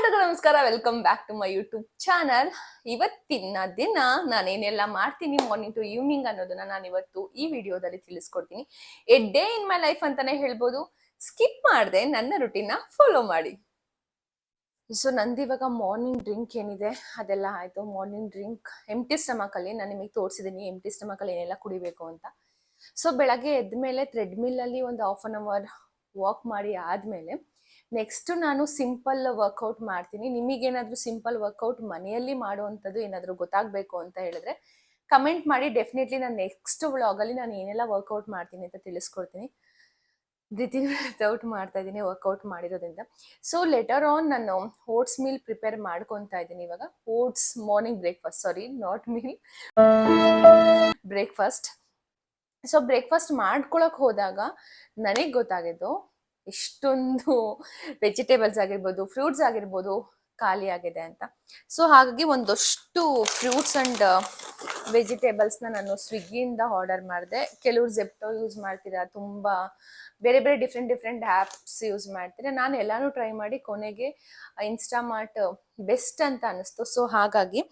ಎಲ್ರಿಗೂ ನಮಸ್ಕಾರ, welcome back to my YouTube channel. ಇವತ್ತಿನ ದಿನ ನಾನೇನೆಲ್ಲ ಮಾಡ್ತೀನಿ ಮಾರ್ನಿಂಗ್ ಟು ಈವ್ನಿಂಗ್ ಅನ್ನೋದನ್ನ ನಾನು ಇವತ್ತು ಈ ವಿಡಿಯೋದಲ್ಲಿ ತಿಳಿಸ್ಕೊಡ್ತೀನಿ. A day in my life ಅಂತಾನೆ ಹೇಳ್ಬೋದು. ಸ್ಕಿಪ್ ಮಾಡದೆ ನನ್ನ ರುಟೀನ್ ಫಾಲೋ ಮಾಡಿ. ಸೊ ನಂದು ಇವಾಗ ಮಾರ್ನಿಂಗ್ ಡ್ರಿಂಕ್ ಏನಿದೆ ಅದೆಲ್ಲ ಆಯ್ತು. ಮಾರ್ನಿಂಗ್ ಡ್ರಿಂಕ್ ಎಂಟಿ ಸ್ಟಮಕ್ ಅಲ್ಲಿ ನಾನು ನಿಮಗೆ ತೋರಿಸಿದ್ದೀನಿ ಎಂಟಿ ಸ್ಟಮಕ್ ಅಲ್ಲಿ ಏನೆಲ್ಲ ಕುಡಿಬೇಕು ಅಂತ. ಸೊ ಬೆಳಗ್ಗೆ ಎದ್ದ ಮೇಲೆ ಥ್ರೆಡ್ಮಿಲ್ ಅಲ್ಲಿ ಒಂದು ಹಾಫ್ ಅನ್ ಅವರ್ ವಾಕ್ ಮಾಡಿ ಆದ್ಮೇಲೆ ನೆಕ್ಸ್ಟ್ ನಾನು ಸಿಂಪಲ್ ವರ್ಕೌಟ್ ಮಾಡ್ತೀನಿ. ನಿಮಗೇನಾದ್ರೂ ಸಿಂಪಲ್ ವರ್ಕೌಟ್ ಮನೆಯಲ್ಲಿ ಮಾಡುವಂಥದ್ದು ಏನಾದರೂ ಗೊತ್ತಾಗಬೇಕು ಅಂತ ಹೇಳಿದ್ರೆ ಕಮೆಂಟ್ ಮಾಡಿ. ಡೆಫಿನೆಟ್ಲಿ ನಾನು ನೆಕ್ಸ್ಟ್ ವ್ಲಾಗಲ್ಲಿ ನಾನು ಏನೆಲ್ಲ ವರ್ಕೌಟ್ ಮಾಡ್ತೀನಿ ಅಂತ ತಿಳಿಸ್ಕೊಡ್ತೀನಿ. ಬ್ರೀತಿಂಗ್ ವಿತೌಟ್ ಮಾಡ್ತಾ ಇದ್ದೀನಿ ವರ್ಕೌಟ್ ಮಾಡಿರೋದ್ರಿಂದ. ಸೊ ಲೆಟರ್ ಆನ್ ನಾನು ಓಟ್ಸ್ ಮೀಲ್ ಪ್ರಿಪೇರ್ ಮಾಡ್ಕೊತಾ ಇದ್ದೀನಿ ಇವಾಗ. Oats morning breakfast, sorry not meal, breakfast. So breakfast ಮಾಡ್ಕೊಳಕ್ ಹೋದಾಗ ನನಗೆ ಗೊತ್ತಾಗಿದ್ದು ಇಷ್ಟೊಂದು ವೆಜಿಟೇಬಲ್ಸ್ ಆಗಿರ್ಬೋದು, ಫ್ರೂಟ್ಸ್ ಆಗಿರ್ಬೋದು ಖಾಲಿ ಆಗಿದೆ ಅಂತ. ಸೊ ಹಾಗಾಗಿ ಒಂದಷ್ಟು ಫ್ರೂಟ್ಸ್ ಅಂಡ್ ವೆಜಿಟೇಬಲ್ಸ್ನ ನಾನು ಸ್ವಿಗ್ಗಿಯಿಂದ ಆರ್ಡರ್ ಮಾಡಿದೆ. ಕೆಲವ್ರು ಜೆಪ್ಟೋ ಯೂಸ್ ಮಾಡ್ತೀರಾ, ತುಂಬ ಬೇರೆ ಬೇರೆ ಡಿಫ್ರೆಂಟ್ ಆ್ಯಪ್ಸ್ ಯೂಸ್ ಮಾಡ್ತೀರಾ. ನಾನು ಎಲ್ಲಾನು ಟ್ರೈ ಮಾಡಿ ಕೊನೆಗೆ ಇನ್ಸ್ಟಾಮಾರ್ಟ್ ಬೆಸ್ಟ್ ಅಂತ ಅನಿಸ್ತು. ಸೊ ಹಾಗಾಗಿ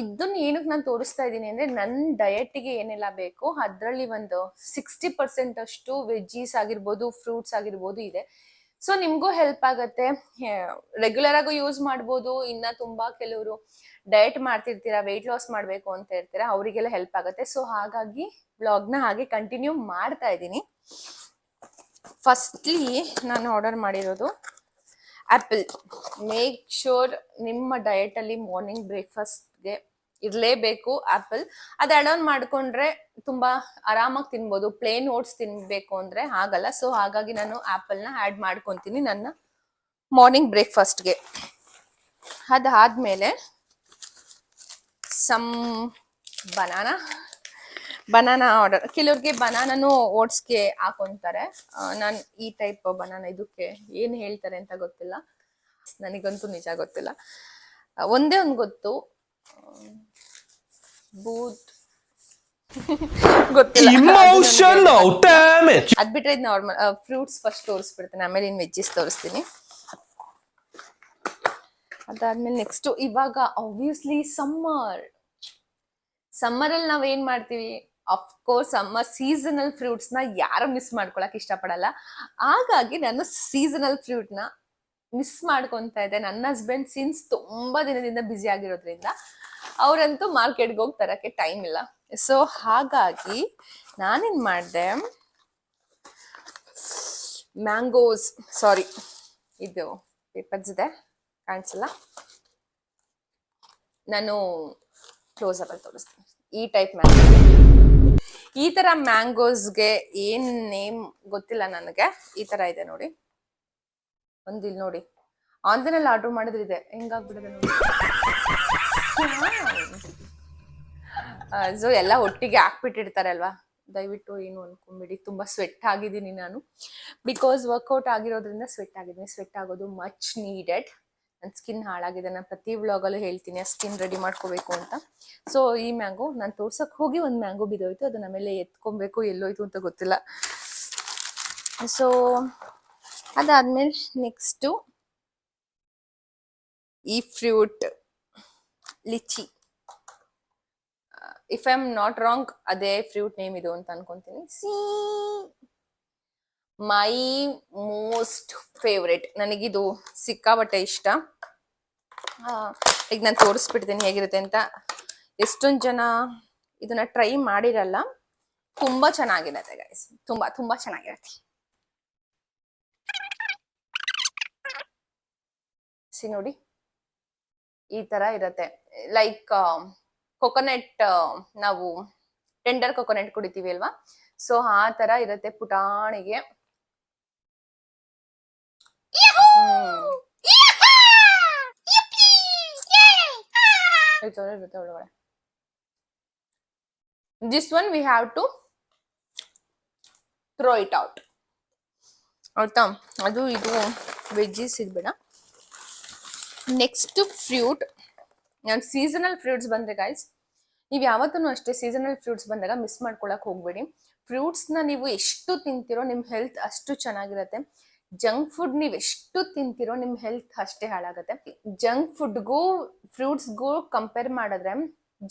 ಇದನ್ನ ಏನಕ್ಕೆ ನಾನು ತೋರಿಸ್ತಾ ಇದ್ದೀನಿ ಅಂದರೆ ನನ್ನ ಡಯಟಿಗೆ ಏನೆಲ್ಲ ಬೇಕು ಅದರಲ್ಲಿ ಒಂದು 60% ಅಷ್ಟು ವೆಜ್ಜೀಸ್ ಆಗಿರ್ಬೋದು, ಫ್ರೂಟ್ಸ್ ಆಗಿರ್ಬೋದು ಇದೆ. ಸೊ ನಿಮಗೂ ಹೆಲ್ಪ್ ಆಗತ್ತೆ, ರೆಗ್ಯುಲರ್ ಆಗು ಯೂಸ್ ಮಾಡ್ಬೋದು. ಇನ್ನ ತುಂಬಾ ಕೆಲವರು ಡಯಟ್ ಮಾಡ್ತಿರ್ತೀರಾ, ವೆಯ್ಟ್ ಲಾಸ್ ಮಾಡಬೇಕು ಅಂತ ಇರ್ತೀರಾ, ಅವರಿಗೆಲ್ಲ ಹೆಲ್ಪ್ ಆಗುತ್ತೆ. ಸೊ ಹಾಗಾಗಿ ಬ್ಲಾಗ್ನ ಹಾಗೆ ಕಂಟಿನ್ಯೂ ಮಾಡ್ತಾ ಇದ್ದೀನಿ. ಫಸ್ಟ್ಲಿ ನಾನು ಆರ್ಡರ್ ಮಾಡಿರೋದು ಆ್ಯಪಲ್. ಮೇಕ್ ಶೋರ್ ನಿಮ್ಮ ಡಯಟಲ್ಲಿ ಮಾರ್ನಿಂಗ್ ಬ್ರೇಕ್ಫಾಸ್ಟ್ಗೆ ಇರಲೇಬೇಕು ಆ್ಯಪಲ್. ಅದು ಆ್ಯಡ್ ಆನ್ ಮಾಡ್ಕೊಂಡ್ರೆ ತುಂಬ ಆರಾಮಾಗಿ ತಿನ್ಬೋದು. ಪ್ಲೇನ್ ಓಟ್ಸ್ ತಿನ್ಬೇಕು ಅಂದರೆ ಆಗಲ್ಲ. ಸೊ ಹಾಗಾಗಿ ನಾನು ಆ್ಯಪಲ್ನ ಆ್ಯಡ್ ಮಾಡ್ಕೊತೀನಿ ನನ್ನ ಮಾರ್ನಿಂಗ್ ಬ್ರೇಕ್ಫಾಸ್ಟ್ಗೆ. ಅದಾದಮೇಲೆ ಸಮ್ ಬನಾನಾ ಆರ್ಡರ್. ಕೆಲವ್ರಿಗೆ ಬನಾನೂ ಓಟ್ಸ್ಗೆ ಹಾಕೊಂತಾರೆ. ನಾನು ಈ ಟೈಪ್ ಬನಾನಾ, ಇದಕ್ಕೆ ಏನು ಹೇಳ್ತಾರೆ ಅಂತ ಗೊತ್ತಿಲ್ಲ, ನನಗಂತೂ ನಿಜ ಗೊತ್ತಿಲ್ಲ. ಒಂದೇ ಒಂದು ಗೊತ್ತು, ಬೂತ್ ಗೊತ್ತಿಲ್ಲ. ಅದ್ ಬಿಟ್ರೆ ಇದು ನಾರ್ಮಲ್ ಫ್ರೂಟ್ಸ್ ಫಸ್ಟ್ ತೋರಿಸ್ಬಿಡ್ತೇನೆ, ಆಮೇಲೆ ಇನ್ನು ವೆಜ್ಜೀಸ್ ತೋರಿಸ್ತೀನಿ. ಅದಾದ್ಮೇಲೆ ನೆಕ್ಸ್ಟ್ ಇವಾಗ ಆಬ್ವಿಯಸ್ಲಿ ಸಮ್ಮರಲ್ಲಿ ನಾವ್ ಏನ್ ಮಾಡ್ತೀವಿ, ಅಫ್ಕೋರ್ಸ್ ಸಮ್ಮರ್ ಸೀಸನಲ್ ಫ್ರೂಟ್ಸ್ ನ ಯಾರು ಮಿಸ್ ಮಾಡ್ಕೊಳಕ್ ಇಷ್ಟಪಡಲ್ಲ. ಹಾಗಾಗಿ ನಾನು ಸೀಸನಲ್ ಫ್ರೂಟ್ ನ ಮಿಸ್ ಮಾಡ್ಕೊಂತ ಇದ್ದೆ. ನನ್ನ ಹಸ್ಬೆಂಡ್ ಸಿನ್ಸ್ ತುಂಬಾ ದಿನದಿಂದ ಬ್ಯುಸಿ ಆಗಿರೋದ್ರಿಂದ ಅವರಂತೂ ಮಾರ್ಕೆಟ್ಗೆ ಹೋಗಿ ತರಕ್ಕೆ ಟೈಮ್ ಇಲ್ಲ. ಸೊ ಹಾಗಾಗಿ ನಾನೇನ್ ಮಾಡಿದೆ, ಮ್ಯಾಂಗೋಸ್, ಸಾರಿ ಇದು ಪೇಪರ್ಸ್ ಇದೆ ಕಾಣಿಸಲ್ಲ, ನಾನು ಕ್ಲೋಸ್ ಅಪ್ ಅಲ್ಲಿ ತೋರಿಸ್ತೀನಿ. ಈ ಟೈಪ್ ಮ್ಯಾಂಗೋ, ಈ ತರ ಮ್ಯಾಂಗೋಸ್ಗೆ ಏನ್ ನೇಮ್ ಗೊತ್ತಿಲ್ಲ ನನಗೆ. ಈ ತರ ಇದೆ ನೋಡಿ, ಒಂದು ಇಲ್ಲಿ ನೋಡಿ, ಆನ್ಲೈನಲ್ಲಿ ಆರ್ಡರ್ ಮಾಡಿದ್ರೆ ಇದೆ, ಹೆಂಗಾಗ್ಬಿಟ್ಟಿದೆ ನೋಡಿ. ಸೊ ಎಲ್ಲ ಒಟ್ಟಿಗೆ ಹಾಕ್ಬಿಟ್ಟಿರ್ತಾರೆ ಅಲ್ವಾ, ದಯವಿಟ್ಟು ಏನು ಅನ್ಕೊಂಬಿಡಿ. ತುಂಬಾ ಸ್ವೆಟ್ ಆಗಿದ್ದೀನಿ ನಾನು, ಬಿಕಾಸ್ ವರ್ಕೌಟ್ ಆಗಿರೋದ್ರಿಂದ ಸ್ವೆಟ್ ಆಗಿದ್ದೀನಿ. ಸ್ವೆಟ್ ಆಗೋದು ಮಚ್ ನೀಡೆಡ್. ನನ್ನ ಸ್ಕಿನ್ ಹಾಳಾಗಿದೆ, ನಾನು ಪ್ರತಿ ವ್ಲಾಗಲ್ಲೂ ಹೇಳ್ತೀನಿ ಸ್ಕಿನ್ ರೆಡಿ ಮಾಡ್ಕೋಬೇಕು ಅಂತ. ಸೊ ಈ ಮ್ಯಾಂಗೋ ನಾನು ತೋರ್ಸಕ್ ಹೋಗಿ ಒಂದು ಮ್ಯಾಂಗೋ ಬಿದ್ದೋಯ್ತು, ಅದನ್ನ ಆಮೇಲೆ ಎತ್ಕೊಬೇಕು, ಎಲ್ಲೋಯ್ತು ಅಂತ ಗೊತ್ತಿಲ್ಲ. ಸೊ ಅದಾದ್ಮೇಲೆ ನೆಕ್ಸ್ಟು ಈ fruit litchi. If I am not wrong ಅದೇ ಫ್ರೂಟ್ ನೇಮ್ ಇದು ಅಂತ ಅನ್ಕೊಂತೀನಿ. ಮೈ ಮೋಸ್ಟ್ ಫೇವ್ರೆಟ್, ನನಗಿದು ಸಿಕ್ಕಾಬಟ್ಟೆ ಇಷ್ಟ. ಈಗ ನಾನು ತೋರಿಸ್ಬಿಡ್ತೀನಿ ಹೇಗಿರುತ್ತೆ ಅಂತ. ಎಷ್ಟೊಂದು ಜನ ಇದನ್ನ ಟ್ರೈ ಮಾಡಿರಲ್ಲ, ತುಂಬಾ ಚೆನ್ನಾಗಿರುತ್ತೆ ಗೈಸ್, ತುಂಬಾ ಚೆನ್ನಾಗಿರುತ್ತೆ. ಸಿ ನೋಡಿ, ಈ ತರ ಇರುತ್ತೆ. ಲೈಕ್ ಕೊಕೊನೆಟ್, ನಾವು ಟೆಂಡರ್ ಕೊಕೊನೆಟ್ ಕುಡಿತೀವಿ ಅಲ್ವಾ, ಸೊ ಆ ತರ ಇರುತ್ತೆ ಪುಟಾಣಿಗೆ. ಇರುತ್ತೆ ಒಳಗಡೆ. This one we have to throw it out, ಆಯ್ತಾ? ಅದು ಇದು ವೆಜ್ಜೀಸ್ ಇದ್ಬೇಡ. ನೆಕ್ಸ್ಟ್ ಫ್ರೂಟ್, ನಾನು ಸೀಸನಲ್ ಫ್ರೂಟ್ಸ್ ಬಂದ್ರೆ ಗೈಸ್, ನೀವು ಯಾವತ್ತೂ ಅಷ್ಟೇ ಸೀಸನಲ್ ಫ್ರೂಟ್ಸ್ ಬಂದಾಗ ಮಿಸ್ ಮಾಡ್ಕೊಳಕ್ ಹೋಗ್ಬೇಡಿ. ಫ್ರೂಟ್ಸ್ನ ನೀವು ಎಷ್ಟು ತಿಂತೀರೋ ನಿಮ್ಮ ಹೆಲ್ತ್ ಅಷ್ಟು ಚೆನ್ನಾಗಿರುತ್ತೆ. ಜಂಕ್ ಫುಡ್ ನೀವು ಎಷ್ಟು ತಿಂತೀರೋ ನಿಮ್ಮ ಹೆಲ್ತ್ ಅಷ್ಟೇ ಹಾಳಾಗುತ್ತೆ. ಜಂಕ್ ಫುಡ್ಗೂ ಫ್ರೂಟ್ಸ್ಗೂ ಕಂಪೇರ್ ಮಾಡಿದ್ರೆ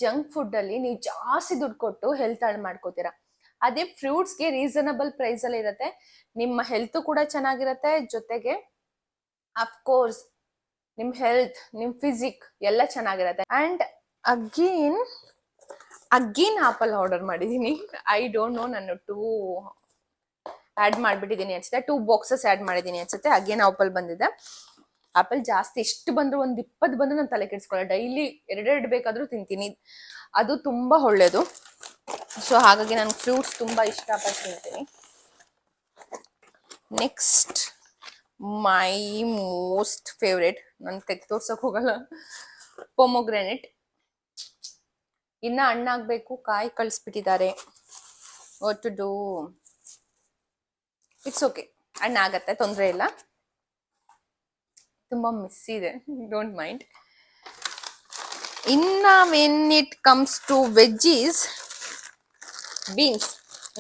ಜಂಕ್ ಫುಡ್ ಅಲ್ಲಿ ನೀವು ಜಾಸ್ತಿ ದುಡ್ಡು ಕೊಟ್ಟು ಹೆಲ್ತ್ ಹಾಳು ಮಾಡ್ಕೋತೀರಾ. ಅದೇ ಫ್ರೂಟ್ಸ್ಗೆ ರೀಸನಬಲ್ ಪ್ರೈಸ್ ಅಲ್ಲಿ ಇರುತ್ತೆ, ನಿಮ್ಮ ಹೆಲ್ತ್ ಕೂಡ ಚೆನ್ನಾಗಿರುತ್ತೆ, ಜೊತೆಗೆ ಅಫ್ಕೋರ್ಸ್ ನಿಮ್ ಹೆಲ್ತ್, ನಿಮ್ ಫಿಸಿಕ್ ಎಲ್ಲ ಚೆನ್ನಾಗಿರುತ್ತೆ. ಅಂಡ್ ಅಗೇನ್ ಆಪಲ್ ಆರ್ಡರ್ ಮಾಡಿದೀನಿ. ಐ ಡೋಂಟ್ ನೋ, ನಾನು 2 ಆಡ್ ಮಾಡ್ಬಿಟ್ಟಿದ್ದೀನಿ ಅನ್ಸುತ್ತೆ, 2 ಬಾಕ್ಸಸ್ ಆಡ್ ಮಾಡಿದೀನಿ ಅನ್ಸುತ್ತೆ. ಅಗೇನ್ ಆಪಲ್ ಬಂದಿದೆ. ಆಪಲ್ ಜಾಸ್ತಿ ಎಷ್ಟು ಬಂದ್ರು 20 ಬಂದ್ರು ನಾನು ತಲೆ ಕೆಡಿಸ್ಕೊಳ್ಳಲ್ಲ. ಡೈಲಿ 2 ಬೇಕಾದ್ರೂ ತಿಂತೀನಿ, ಅದು ತುಂಬಾ ಒಳ್ಳೇದು. ಸೊ ಹಾಗಾಗಿ ನಾನು ಫ್ರೂಟ್ಸ್ ತುಂಬಾ ಇಷ್ಟಪಟ್ಟು ತಿಂತೀನಿ. ನೆಕ್ಸ್ಟ್ ಮೈ ಮೋಸ್ಟ್ ಫೇವ್ರೇಟ್, ನಾನು ತೋರ್ಸಕ್ ಹೋಗಲ್ಲ, ಪೊಮೊಗ್ರಾನೇಟ್. ಇನ್ನ ಹಣ್ಣಾಗ್ಬೇಕು, ಕಾಯಿ ಕಳಿಸ್ಬಿಟ್ಟಿದ್ದಾರೆ. What to do? It's okay, ಹಣ್ಣಾಗತ್ತೆ, ತೊಂದರೆ ಇಲ್ಲ. ತುಂಬಾ ಮಿಸ್ ಇದೆ, ಡೋಂಟ್ ಮೈಂಡ್. ಇನ್ನ when it comes to veggies, beans.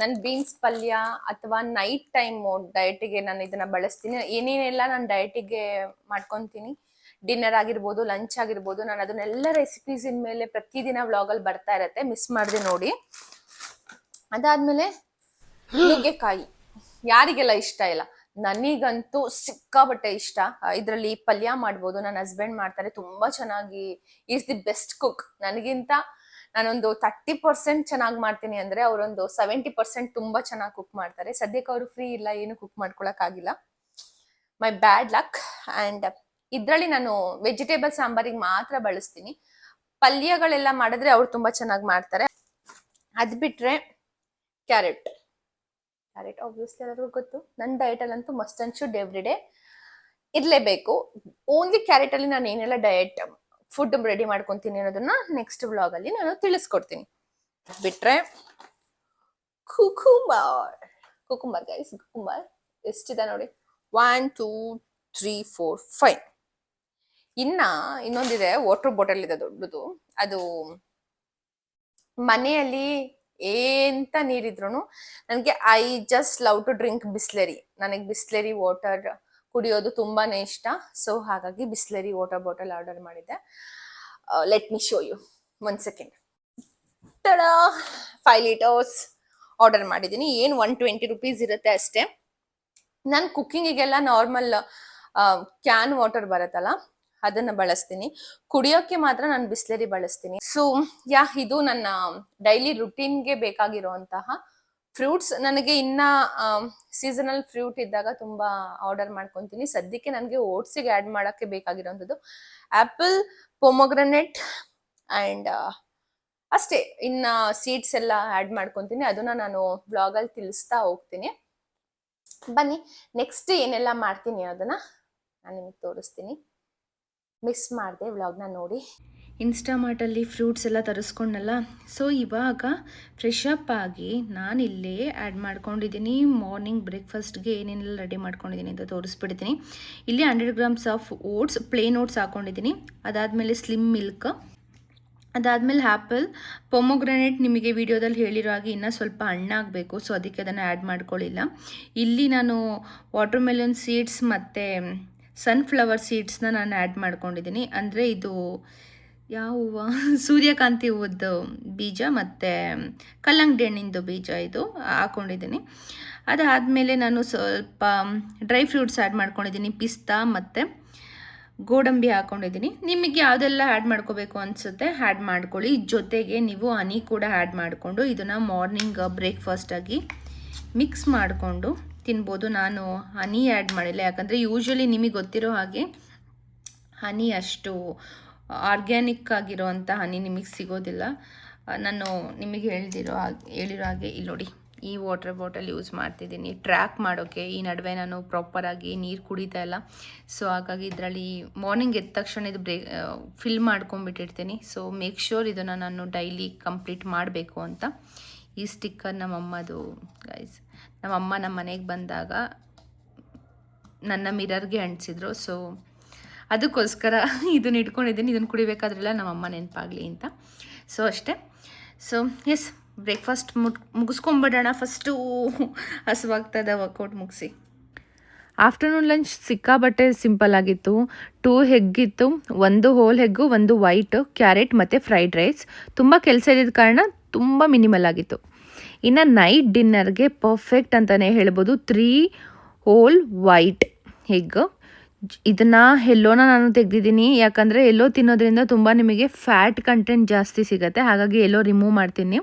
ನಾನು ಬೀನ್ಸ್ ಪಲ್ಯ ಅಥವಾ ನೈಟ್ ಟೈಮ್ ಡಯಟಿಗೆ ನಾನು ಇದನ್ನ ಬಳಸ್ತೀನಿ. ಏನೇನೆಲ್ಲ ನಾನು ಡಯಟಿಗೆ ಮಾಡ್ಕೊತೀನಿ, ಡಿನ್ನರ್ ಆಗಿರ್ಬೋದು, ಲಂಚ್ ಆಗಿರ್ಬೋದು, ನಾನು ಅದನ್ನೆಲ್ಲ ರೆಸಿಪೀಸ್ ಮೇಲೆ ಪ್ರತಿದಿನ ವ್ಲಾಗಲ್ಲಿ ಬರ್ತಾ ಇರತ್ತೆ, ಮಿಸ್ ಮಾಡದೆ ನೋಡಿ. ಅದಾದ್ಮೇಲೆ ನುಗ್ಗೆಕಾಯಿ, ಯಾರಿಗೆಲ್ಲ ಇಷ್ಟ ಇಲ್ಲ, ನನಗಂತೂ ಸಿಕ್ಕಾಬಟ್ಟೆ ಇಷ್ಟ. ಇದರಲ್ಲಿ ಪಲ್ಯ ಮಾಡ್ಬೋದು, ನನ್ನ ಹಸ್ಬೆಂಡ್ ಮಾಡ್ತಾರೆ ತುಂಬಾ ಚೆನ್ನಾಗಿ. Is the best cook. ನನಗಿಂತ ನಾನೊಂದು 30% ಚೆನ್ನಾಗಿ ಮಾಡ್ತೀನಿ ಅಂದ್ರೆ ಅವರೊಂದು 70% ತುಂಬಾ ಚೆನ್ನಾಗಿ ಕುಕ್ ಮಾಡ್ತಾರೆ. ಸದ್ಯಕ್ಕೆ ಅವರು ಫ್ರೀ ಇಲ್ಲ, ಏನು ಕುಕ್ ಮಾಡ್ಕೊಳಕ್ ಆಗಿಲ್ಲ, ಮೈ ಬ್ಯಾಡ್ ಲಕ್. ಅಂಡ್ ಇದ್ರಲ್ಲಿ ನಾನು ವೆಜಿಟೇಬಲ್ ಸಾಂಬಾರಿಗೆ ಮಾತ್ರ ಬಳಸ್ತೀನಿ. ಪಲ್ಯಗಳೆಲ್ಲ ಮಾಡಿದ್ರೆ ಅವ್ರು ತುಂಬಾ ಚೆನ್ನಾಗಿ ಮಾಡ್ತಾರೆ. ಅದ್ ಬಿಟ್ರೆ ಕ್ಯಾರೆಟ್ ಆಬ್ವಿಯಸ್ಲಿ ಎಲ್ಲರಿಗೂ ಗೊತ್ತು, ನನ್ನ ಡಯಟ್ ಅಲ್ಲಂತೂ must and should every day ಇರ್ಲೇಬೇಕು. ಓನ್ಲಿ ಕ್ಯಾರೆಟ್ ಅಲ್ಲಿ ನಾನು ಏನೆಲ್ಲ ಡಯಟ್ ಫುಡ್ ರೆಡಿ ಮಾಡ್ಕೊಂತೀನಿ ಅನ್ನೋದನ್ನ ನೆಕ್ಸ್ಟ್ ವ್ಲಾಗ್ ಅಲ್ಲಿ ನಾನು ತಿಳಿಸ್ಕೊಡ್ತೀನಿ. ಬಿಟ್ರೆ ಕುಕುಂಬರ್ ಗೈಸ್, ಕುಕುಂಬರ್ ಎಷ್ಟಿದೆ ನೋಡಿ, 1 2 3 4 5. ಇನ್ನೊಂದಿದೆ, ವಾಟರ್ ಬಾಟಲ್ ಇದೆ ದೊಡ್ಡದು. ಅದು ಮನೆಯಲ್ಲಿ ಎಂತ ನೀರಿದ್ರು ನನಗೆ I just love to drink Bisleri. ನನಗೆ ಬಿಸ್ಲೆರಿ ವಾಟರ್ ಕುಡಿಯೋದು ತುಂಬಾನೇ ಇಷ್ಟ. ಸೊ ಹಾಗಾಗಿ ಬಿಸ್ಲೆರಿ ವಾಟರ್ ಬಾಟಲ್ ಆರ್ಡರ್ ಮಾಡಿದ್ದೆ. Let me show you, 1 second. 5 litres order ಮಾಡಿದ್ದೀನಿ. ಏನು 120 ರುಪೀಸ್ ಇರುತ್ತೆ ಅಷ್ಟೇ. ನಾನು ಕುಕ್ಕಿಂಗಿಗೆಲ್ಲ ನಾರ್ಮಲ್ ಕ್ಯಾನ್ ವಾಟರ್ ಬರುತ್ತಲ್ಲ, ಅದನ್ನ ಬಳಸ್ತೀನಿ. ಕುಡಿಯೋಕೆ ಮಾತ್ರ ನಾನು ಬಿಸ್ಲೆರಿ ಬಳಸ್ತೀನಿ. ಸೊ ಇದು ನನ್ನ ಡೈಲಿ ರುಟೀನ್ಗೆ ಬೇಕಾಗಿರುವಂತಹ ಫ್ರೂಟ್ಸ್. ನನಗೆ ಇನ್ನ ಸೀಸನಲ್ ಫ್ರೂಟ್ ಇದ್ದಾಗ ತುಂಬಾ ಆರ್ಡರ್ ಮಾಡ್ಕೊಂತೀನಿ. ಸದ್ಯಕ್ಕೆ ನನಗೆ ಓಟ್ಸಿಗೆ ಆಡ್ ಮಾಡಕ್ಕೆ ಬೇಕಾಗಿರೋಂಥದ್ದು ಆಪಲ್, ಪೊಮೊಗ್ರಾನೇಟ್ ಅಂಡ್ ಅಷ್ಟೇ. ಇನ್ನ ಸೀಡ್ಸ್ ಎಲ್ಲ ಆಡ್ ಮಾಡ್ಕೊಂತೀನಿ, ಅದನ್ನ ನಾನು ವ್ಲಾಗ್ ಅಲ್ಲಿ ತಿಳಿಸ್ತಾ ಹೋಗ್ತೀನಿ. ಬನ್ನಿ ನೆಕ್ಸ್ಟ್ ಏನೆಲ್ಲ ಮಾಡ್ತೀನಿ ಅದನ್ನ ನಾನು ನಿಮಗೆ ತೋರಿಸ್ತೀನಿ. ಮಿಸ್ ಮಾಡಿದೆ ವ್ಲಾಗ್ನ ನೋಡಿ. ಇನ್ಸ್ಟಾಮಾರ್ಟಲ್ಲಿ ಫ್ರೂಟ್ಸ್ ಎಲ್ಲ ತರಿಸ್ಕೊಂಡಲ್ಲ. ಸೊ ಇವಾಗ ಫ್ರೆಶ್ ಅಪ್ ಆಗಿ ನಾನಿಲ್ಲೇ ಆ್ಯಡ್ ಮಾಡ್ಕೊಂಡಿದ್ದೀನಿ. ಮಾರ್ನಿಂಗ್ ಬ್ರೇಕ್ಫಾಸ್ಟ್ಗೆ ಏನೇನೆಲ್ಲ ರೆಡಿ ಮಾಡ್ಕೊಂಡಿದ್ದೀನಿ ಅಂತ ತೋರಿಸ್ಬಿಡ್ತೀನಿ. ಇಲ್ಲಿ 100 grams of oats, plain oats ಹಾಕ್ಕೊಂಡಿದ್ದೀನಿ. ಅದಾದಮೇಲೆ ಸ್ಲಿಮ್ ಮಿಲ್ಕ್, ಅದಾದಮೇಲೆ ಆ್ಯಪಲ್, ಪೊಮೊಗ್ರಾನೇಟ್ ನಿಮಗೆ ವಿಡಿಯೋದಲ್ಲಿ ಹೇಳಿರೋ ಹಾಗೆ ಇನ್ನೂ ಸ್ವಲ್ಪ ಹಣ್ಣಾಗಬೇಕು, ಸೊ ಅದಕ್ಕೆ ಅದನ್ನು ಆ್ಯಡ್ ಮಾಡ್ಕೊಳ್ಳಿಲ್ಲ. ಇಲ್ಲಿ ನಾನು ವಾಟರ್ ಮೆಲನ್ ಸೀಡ್ಸ್ ಮತ್ತು ಸನ್ಫ್ಲವರ್ ಸೀಡ್ಸ್ನ ನಾನು ಆ್ಯಡ್ ಮಾಡ್ಕೊಂಡಿದ್ದೀನಿ. ಅಂದರೆ ಇದು ಯಾವ ಹೂವು, ಸೂರ್ಯಕಾಂತಿ ಹೂವದ್ದು ಬೀಜ ಮತ್ತು ಕಲ್ಲಂಗಡಿ ಹಣ್ಣಿಂದು ಬೀಜ ಇದು ಹಾಕ್ಕೊಂಡಿದ್ದೀನಿ. ಅದಾದಮೇಲೆ ನಾನು ಸ್ವಲ್ಪ ಡ್ರೈ ಫ್ರೂಟ್ಸ್ ಆ್ಯಡ್ ಮಾಡ್ಕೊಂಡಿದ್ದೀನಿ, ಪಿಸ್ತಾ ಮತ್ತು ಗೋಡಂಬಿ ಹಾಕ್ಕೊಂಡಿದ್ದೀನಿ. ನಿಮಗೆ ಯಾವುದೆಲ್ಲ ಆ್ಯಡ್ ಮಾಡ್ಕೋಬೇಕು ಅನಿಸುತ್ತೆ ಆ್ಯಡ್ ಮಾಡ್ಕೊಳ್ಳಿ. ಜೊತೆಗೆ ನೀವು ಹನಿ ಕೂಡ ಆ್ಯಡ್ ಮಾಡಿಕೊಂಡು ಇದನ್ನು ಮಾರ್ನಿಂಗ್ ಬ್ರೇಕ್ಫಾಸ್ಟಾಗಿ ಮಿಕ್ಸ್ ಮಾಡಿಕೊಂಡು ತಿನ್ಬೋದು. ನಾನು ಹನಿ ಆ್ಯಡ್ ಮಾಡಿಲ್ಲ, ಯಾಕಂದರೆ ಯೂಶ್ವಲಿ ನಿಮಗೆ ಗೊತ್ತಿರೋ ಹಾಗೆ ಹನಿ ಅಷ್ಟು ಆರ್ಗ್ಯಾನಿಕ್ ಆಗಿರೋವಂಥ ಹನಿ ನಿಮಗೆ ಸಿಗೋದಿಲ್ಲ. ನಾನು ನಿಮಗೆ ಹೇಳಿರೋ ಹಾಗೆ ಇಲ್ಲಿ ನೋಡಿ, ಈ ವಾಟರ್ ಬಾಟಲ್ ಯೂಸ್ ಮಾಡ್ತಿದ್ದೀನಿ ಟ್ರ್ಯಾಕ್ ಮಾಡೋಕ್ಕೆ. ಈ ನಡುವೆ ನಾನು ಪ್ರಾಪರಾಗಿ ನೀರು ಕುಡಿತಾ ಇಲ್ಲ, ಸೊ ಹಾಗಾಗಿ ಇದರಲ್ಲಿ ಮಾರ್ನಿಂಗ್ ಎದ್ದ ತಕ್ಷಣ ಇದು ಫಿಲ್ ಮಾಡ್ಕೊಂಡ್ಬಿಟ್ಟಿರ್ತೀನಿ. ಸೊ ಮೇಕ್ ಶ್ಯೂರ್ ಇದನ್ನು ನಾನು ಡೈಲಿ ಕಂಪ್ಲೀಟ್ ಮಾಡಬೇಕು ಅಂತ. ಈ ಸ್ಟಿಕ್ಕರ್ ನಮ್ಮಮ್ಮದು ಗೈಸ್. ನಮ್ಮಮ್ಮ ನಮ್ಮ ಮನೆಗೆ ಬಂದಾಗ ನನ್ನ ಮಿರರ್ಗೆ ಅಂಟಿಸಿದ್ರು, ಸೊ ಅದಕ್ಕೋಸ್ಕರ ಇದನ್ನ ಇಟ್ಕೊಂಡಿದ್ದೀನಿ. ಇದನ್ನು ಕುಡಿಬೇಕಾದ್ರೆಲ್ಲ ನಮ್ಮಮ್ಮ ನೆನಪಾಗಲಿ ಅಂತ. ಸೊ ಅಷ್ಟೇ. ಸೊ ಎಸ್, ಬ್ರೇಕ್ಫಾಸ್ಟ್ ಮುಗಿಸ್ಕೊಂಬಿಡೋಣ ಫಸ್ಟು, ಹಸುವಾಗ್ತದೆ ವರ್ಕೌಟ್ ಮುಗಿಸಿ. ಆಫ್ಟರ್ನೂನ್ ಲಂಚ್ ಸಿಕ್ಕಾಬಟ್ಟೆ ಸಿಂಪಲ್ ಆಗಿತ್ತು. 2 ಎಗ್ಗಿತ್ತು, 1 ಹೋಲ್ ಎಗ್ಗು, 1 ವೈಟ್, ಕ್ಯಾರೆಟ್ ಮತ್ತು ಫ್ರೈಡ್ ರೈಸ್. ತುಂಬ ಕೆಲಸ ಇದ್ದಿದ್ದ ಕಾರಣ ತುಂಬ ಮಿನಿಮಲ್ ಆಗಿತ್ತು. ಇನ್ನು ನೈಟ್ ಡಿನ್ನರ್ಗೆ ಪರ್ಫೆಕ್ಟ್ ಅಂತಲೇ ಹೇಳ್ಬೋದು. 3 ಹೋಲ್ ವೈಟ್ ಎಗ್. ಇದನ್ನು ಎಲ್ಲೋನ ನಾನು ತೆಗೆದಿದ್ದೀನಿ, ಯಾಕಂದರೆ ಎಲ್ಲೋ ತಿನ್ನೋದ್ರಿಂದ ತುಂಬ ನಿಮಗೆ ಫ್ಯಾಟ್ ಕಂಟೆಂಟ್ ಜಾಸ್ತಿ ಸಿಗುತ್ತೆ, ಹಾಗಾಗಿ ಎಲ್ಲೋ ರಿಮೂವ್ ಮಾಡ್ತೀನಿ.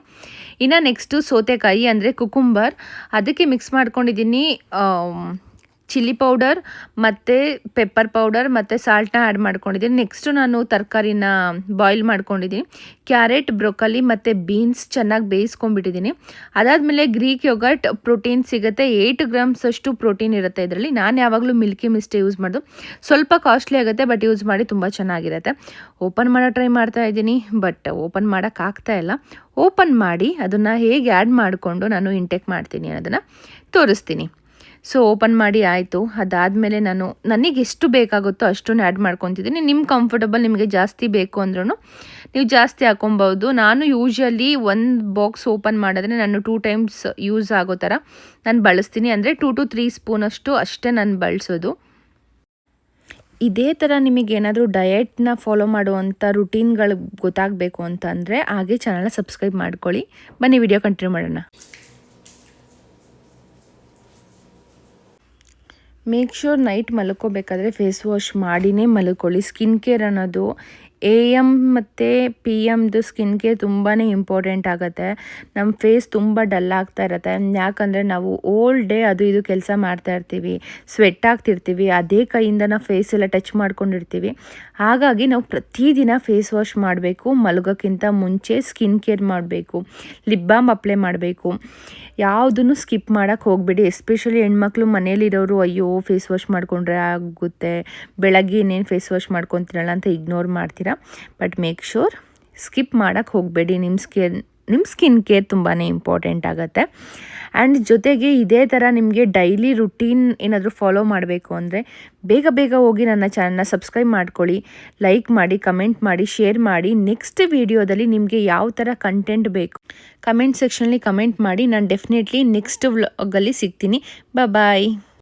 ಇನ್ನು ನೆಕ್ಸ್ಟು ಸೌತೆಕಾಯಿ ಅಂದರೆ ಕುಕುಂಬರ್, ಅದಕ್ಕೆ ಮಿಕ್ಸ್ ಮಾಡ್ಕೊಂಡಿದ್ದೀನಿ ಚಿಲ್ಲಿ ಪೌಡರ್ ಮತ್ತು ಪೆಪ್ಪರ್ ಪೌಡರ್ ಮತ್ತು ಸಾಲ್ಟ್ನ ಆ್ಯಡ್ ಮಾಡ್ಕೊಂಡಿದ್ದೀನಿ. ನೆಕ್ಸ್ಟು ನಾನು ತರಕಾರಿನ ಬಾಯ್ಲ್ ಮಾಡ್ಕೊಂಡಿದ್ದೀನಿ. ಕ್ಯಾರೆಟ್, ಬ್ರೊಕೊಲಿ ಮತ್ತು ಬೀನ್ಸ್ ಚೆನ್ನಾಗಿ ಬೇಯಿಸ್ಕೊಂಡ್ಬಿಟ್ಟಿದ್ದೀನಿ. ಅದಾದಮೇಲೆ ಗ್ರೀಕ್ ಯೋಗರ್ಟ್ ಪ್ರೋಟೀನ್ ಸಿಗುತ್ತೆ, 8 ಗ್ರಾಮ್ಸ್ ಅಷ್ಟು ಪ್ರೋಟೀನ್ ಇರುತ್ತೆ ಇದರಲ್ಲಿ. ನಾನು ಯಾವಾಗಲೂ ಮಿಲ್ಕಿ ಮಿಸ್ಟೇ ಯೂಸ್ ಮಾಡೋದು. ಸ್ವಲ್ಪ ಕಾಸ್ಟ್ಲಿ ಆಗುತ್ತೆ, ಬಟ್ ಯೂಸ್ ಮಾಡಿ ತುಂಬ ಚೆನ್ನಾಗಿರುತ್ತೆ. ಓಪನ್ ಮಾಡೋ ಟ್ರೈ ಮಾಡ್ತಾ ಇದ್ದೀನಿ, ಬಟ್ ಓಪನ್ ಮಾಡೋಕ್ಕಾಗ್ತಾ ಇಲ್ಲ. ಓಪನ್ ಮಾಡಿ ಅದನ್ನು ಹೇಗೆ ಆ್ಯಡ್ ಮಾಡಿಕೊಂಡು ನಾನು ಇಂಟೇಕ್ ಮಾಡ್ತೀನಿ ಅನ್ನೋದನ್ನು ತೋರಿಸ್ತೀನಿ. ಸೊ ಓಪನ್ ಮಾಡಿ ಆಯಿತು. ಅದಾದಮೇಲೆ ನನಗೆ ಎಷ್ಟು ಬೇಕಾಗುತ್ತೋ ಅಷ್ಟನ್ನು ಆ್ಯಡ್ ಮಾಡ್ಕೊತಿದ್ದೀನಿ. ನಿಮ್ಮ ಕಂಫರ್ಟಬಲ್, ನಿಮಗೆ ಜಾಸ್ತಿ ಬೇಕು ಅಂದ್ರೂ ನೀವು ಜಾಸ್ತಿ ಹಾಕೊಬೋದು. ನಾನು ಯೂಶ್ವಲಿ 1 ಬಾಕ್ಸ್ ಓಪನ್ ಮಾಡಿದ್ರೆ ನಾನು 2 ಟೈಮ್ಸ್ ಯೂಸ್ ಆಗೋ ಥರ ನಾನು ಬಳಸ್ತೀನಿ. ಅಂದರೆ 2 to 3 ಸ್ಪೂನಷ್ಟು ಅಷ್ಟೇ ನಾನು ಬಳಸೋದು. ಇದೇ ಥರ ನಿಮಗೇನಾದರೂ ಡಯೆಟ್ನ ಫಾಲೋ ಮಾಡುವಂಥ ರುಟೀನ್ಗಳು ಗೊತ್ತಾಗಬೇಕು ಅಂತಂದರೆ ಹಾಗೆ ಚಾನಲ್ನ ಸಬ್ಸ್ಕ್ರೈಬ್ ಮಾಡ್ಕೊಳ್ಳಿ. ಬನ್ನಿ ವಿಡಿಯೋ ಕಂಟಿನ್ಯೂ ಮಾಡೋಣ. ಮೇಕ್ ಶ್ಯೂರ್ ನೈಟ್ ಮಲ್ಕೋಬೇಕಾದ್ರೆ ಫೇಸ್ ವಾಶ್ ಮಾಡಿನೇ ಮಲ್ಕೊಳ್ಳಿ. ಸ್ಕಿನ್ ಕೇರ್ ಅನ್ನೋದು AM ಮತ್ತು PMದು ಸ್ಕಿನ್ ಕೇರ್ ತುಂಬಾ ಇಂಪಾರ್ಟೆಂಟ್ ಆಗುತ್ತೆ. ನಮ್ಮ ಫೇಸ್ ತುಂಬ ಡಲ್ ಆಗ್ತಾ ಇರುತ್ತೆ, ಯಾಕಂದರೆ ನಾವು ಓಲ್ ಡೇ ಅದು ಇದು ಕೆಲಸ ಮಾಡ್ತಾಯಿರ್ತೀವಿ, ಸ್ವೆಟ್ ಆಗ್ತಿರ್ತೀವಿ, ಅದೇ ಕೈಯಿಂದ ನಾವು ಫೇಸ್ ಎಲ್ಲ ಟಚ್ ಮಾಡ್ಕೊಂಡಿರ್ತೀವಿ. ಹಾಗಾಗಿ ನಾವು ಪ್ರತಿದಿನ ಫೇಸ್ ವಾಶ್ ಮಾಡಬೇಕು. ಮಲಗೋಕ್ಕಿಂತ ಮುಂಚೆ ಸ್ಕಿನ್ ಕೇರ್ ಮಾಡಬೇಕು, ಲಿಪ್ ಬಾಮ್ ಅಪ್ಲೈ ಮಾಡಬೇಕು. ಯಾವುದನ್ನು ಸ್ಕಿಪ್ ಮಾಡೋಕ್ಕೆ ಹೋಗಬೇಡಿ. ಎಸ್ಪೆಷಲಿ ಹೆಣ್ಮಕ್ಳು ಮನೇಲಿರೋರು, ಅಯ್ಯೋ ಫೇಸ್ ವಾಶ್ ಮಾಡಿಕೊಂಡ್ರೆ ಆಗುತ್ತೆ, ಬೆಳಗ್ಗೆ ಇನ್ನೇನು ಫೇಸ್ ವಾಶ್ ಮಾಡ್ಕೊತೀರಲ್ಲ ಅಂತ ಇಗ್ನೋರ್ ಮಾಡ್ತೀರಾ. ಬಟ್ ಮೇಕ್ ಶ್ಯೂರ್ ಸ್ಕಿಪ್ ಮಾಡೋಕ್ಕೆ ಹೋಗಬೇಡಿ. ನಿಮ್ಮ ಸ್ಕಿನ್ ಕೇರ್ ತುಂಬಾ ಇಂಪಾರ್ಟೆಂಟ್ ಆಗುತ್ತೆ. ಆ್ಯಂಡ್ ಜೊತೆಗೆ ಇದೇ ಥರ ನಿಮಗೆ ಡೈಲಿ ರುಟೀನ್ ಏನಾದರೂ ಫಾಲೋ ಮಾಡಬೇಕು ಅಂದರೆ ಬೇಗ ಹೋಗಿ ನನ್ನ ಚಾನಲ್ನ ಸಬ್ಸ್ಕ್ರೈಬ್ ಮಾಡ್ಕೊಳ್ಳಿ, ಲೈಕ್ ಮಾಡಿ, ಕಮೆಂಟ್ ಮಾಡಿ, ಶೇರ್ ಮಾಡಿ. ನೆಕ್ಸ್ಟ್ ವೀಡಿಯೋದಲ್ಲಿ ನಿಮಗೆ ಯಾವ ಥರ ಕಂಟೆಂಟ್ ಬೇಕು ಕಮೆಂಟ್ ಸೆಕ್ಷನಲ್ಲಿ ಕಮೆಂಟ್ ಮಾಡಿ. ನಾನು ಡೆಫಿನೆಟ್ಲಿ ನೆಕ್ಸ್ಟ್ ವ್ಲಾಗಲ್ಲಿ ಸಿಗ್ತೀನಿ. ಬಾಯ್.